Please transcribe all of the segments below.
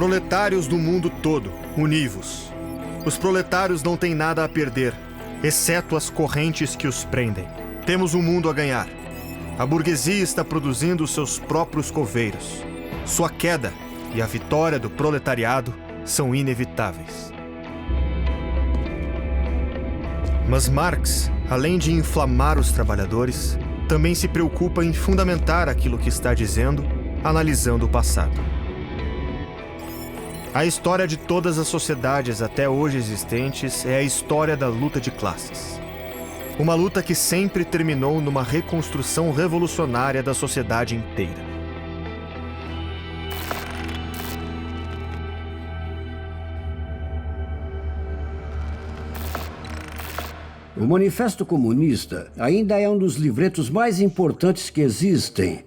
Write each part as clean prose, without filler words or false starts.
Proletários do mundo todo, univos. Os proletários não têm nada a perder, exceto as correntes que os prendem. Temos um mundo a ganhar. A burguesia está produzindo seus próprios coveiros. Sua queda e a vitória do proletariado são inevitáveis. Mas Marx, além de inflamar os trabalhadores, também se preocupa em fundamentar aquilo que está dizendo, analisando o passado. A história de todas as sociedades até hoje existentes é a história da luta de classes. Uma luta que sempre terminou numa reconstrução revolucionária da sociedade inteira. O Manifesto Comunista ainda é um dos livretos mais importantes que existem,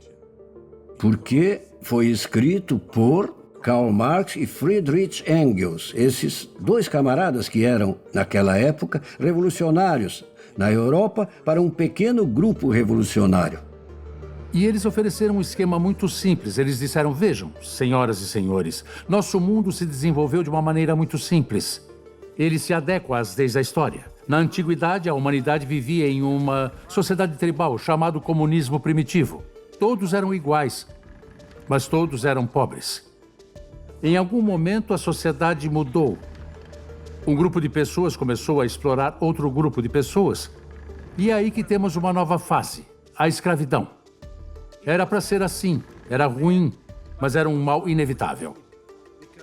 porque foi escrito por Karl Marx e Friedrich Engels, esses dois camaradas que eram, naquela época, revolucionários na Europa para um pequeno grupo revolucionário. E eles ofereceram um esquema muito simples. Eles disseram, vejam, senhoras e senhores, nosso mundo se desenvolveu de uma maneira muito simples. Ele se adequa às leis da história. Na antiguidade, a humanidade vivia em uma sociedade tribal chamada comunismo primitivo. Todos eram iguais, mas todos eram pobres. Em algum momento, a sociedade mudou. Um grupo de pessoas começou a explorar outro grupo de pessoas. E é aí que temos uma nova fase, a escravidão. Era para ser assim, era ruim, mas era um mal inevitável.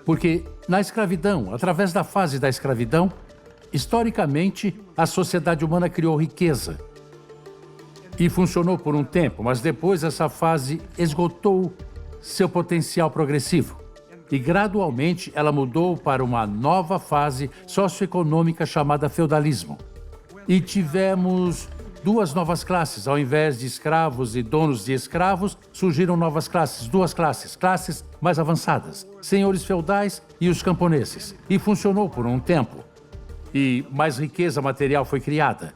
Porque na escravidão, através da fase da escravidão, historicamente, a sociedade humana criou riqueza. E funcionou por um tempo, mas depois essa fase esgotou seu potencial progressivo. E gradualmente ela mudou para uma nova fase socioeconômica chamada feudalismo. E tivemos duas novas classes. Ao invés de escravos e donos de escravos, surgiram novas classes, duas classes mais avançadas. Senhores feudais e os camponeses. E funcionou por um tempo. E mais riqueza material foi criada.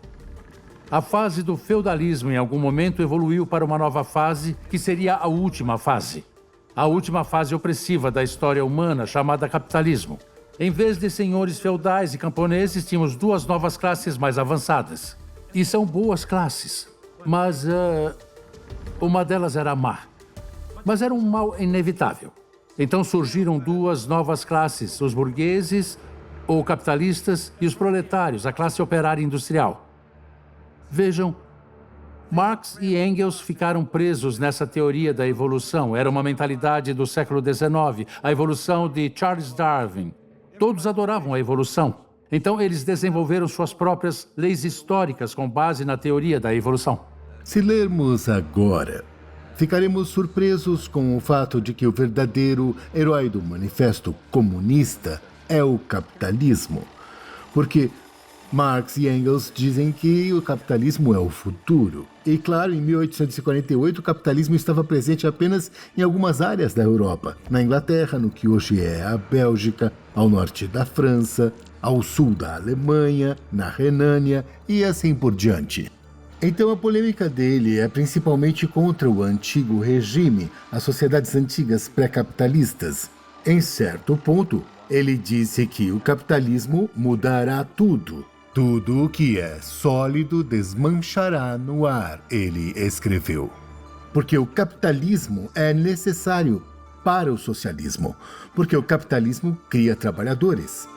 A fase do feudalismo, em algum momento, evoluiu para uma nova fase, que seria a última fase. A última fase opressiva da história humana, chamada capitalismo. Em vez de senhores feudais e camponeses, tínhamos duas novas classes mais avançadas. E são boas classes, mas uma delas era má. Mas era um mal inevitável. Então surgiram duas novas classes, os burgueses, ou capitalistas, e os proletários, a classe operária industrial. Vejam, Marx e Engels ficaram presos nessa teoria da evolução. Era uma mentalidade do século XIX, a evolução de Charles Darwin. Todos adoravam a evolução. Então, eles desenvolveram suas próprias leis históricas com base na teoria da evolução. Se lermos agora, ficaremos surpresos com o fato de que o verdadeiro herói do Manifesto Comunista é o capitalismo. Porque Marx e Engels dizem que o capitalismo é o futuro. E claro, em 1848 o capitalismo estava presente apenas em algumas áreas da Europa. Na Inglaterra, no que hoje é a Bélgica, ao norte da França, ao sul da Alemanha, na Renânia e assim por diante. Então a polêmica dele é principalmente contra o antigo regime, as sociedades antigas pré-capitalistas. Em certo ponto, ele disse que o capitalismo mudará tudo. Tudo o que é sólido desmanchará no ar, ele escreveu. Porque o capitalismo é necessário para o socialismo. Porque o capitalismo cria trabalhadores.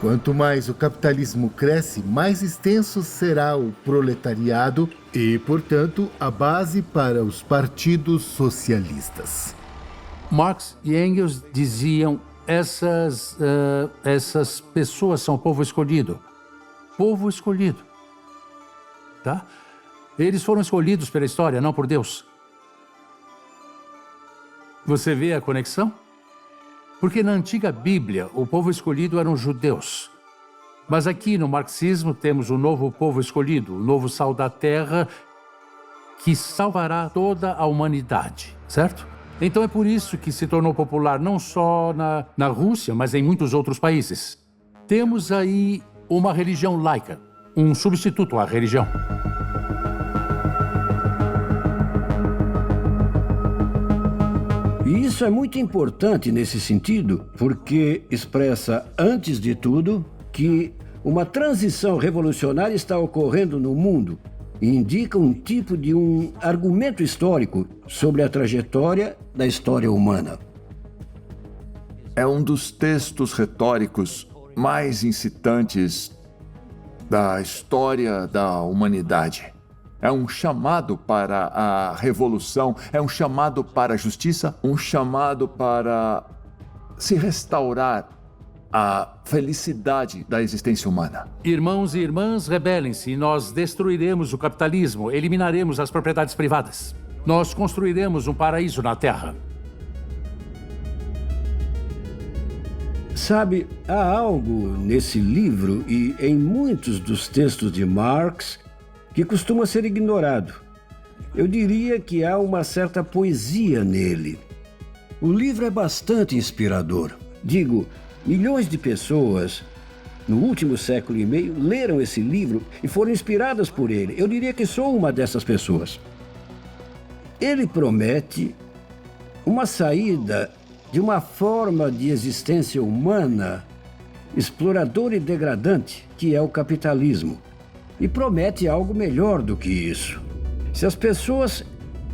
Quanto mais o capitalismo cresce, mais extenso será o proletariado e, portanto, a base para os partidos socialistas. Marx e Engels diziam essas pessoas são o povo escolhido. Povo escolhido. Tá? Eles foram escolhidos pela história, não por Deus. Você vê a conexão? Porque na antiga Bíblia, o povo escolhido eram os judeus. Mas aqui no marxismo temos o novo povo escolhido, o novo sal da terra, que salvará toda a humanidade, certo? Então é por isso que se tornou popular não só na Rússia, mas em muitos outros países. Temos aí uma religião laica, um substituto à religião. E isso é muito importante nesse sentido, porque expressa, antes de tudo, que uma transição revolucionária está ocorrendo no mundo e indica um tipo de um argumento histórico sobre a trajetória da história humana. É um dos textos retóricos mais incitantes da história da humanidade. É um chamado para a revolução, é um chamado para a justiça, um chamado para se restaurar a felicidade da existência humana. Irmãos e irmãs, rebelem-se e nós destruiremos o capitalismo, eliminaremos as propriedades privadas. Nós construiremos um paraíso na Terra. Sabe, há algo nesse livro e em muitos dos textos de Marx que costuma ser ignorado. Eu diria que há uma certa poesia nele. O livro é bastante inspirador. Digo, milhões de pessoas no último século e meio leram esse livro e foram inspiradas por ele. Eu diria que sou uma dessas pessoas. Ele promete uma saída de uma forma de existência humana exploradora e degradante, que é o capitalismo. E promete algo melhor do que isso. Se as pessoas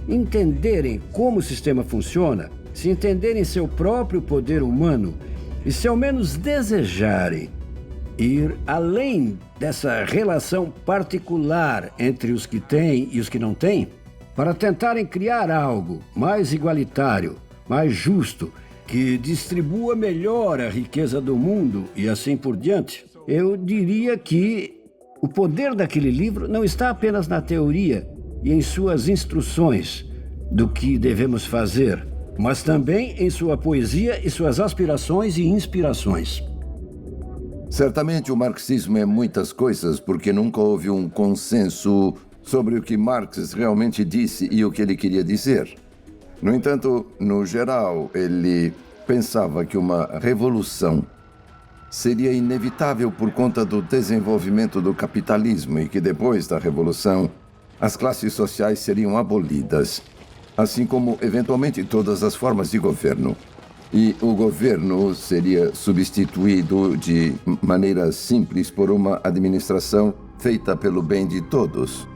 entenderem como o sistema funciona, se entenderem seu próprio poder humano e se ao menos desejarem ir além dessa relação particular entre os que têm e os que não têm, para tentarem criar algo mais igualitário, mais justo, que distribua melhor a riqueza do mundo e assim por diante, eu diria que o poder daquele livro não está apenas na teoria e em suas instruções do que devemos fazer, mas também em sua poesia e suas aspirações e inspirações. Certamente o marxismo é muitas coisas, porque nunca houve um consenso sobre o que Marx realmente disse e o que ele queria dizer. No entanto, no geral, ele pensava que uma revolução seria inevitável por conta do desenvolvimento do capitalismo e que depois da revolução as classes sociais seriam abolidas, assim como eventualmente todas as formas de governo. E o governo seria substituído de maneira simples por uma administração feita pelo bem de todos.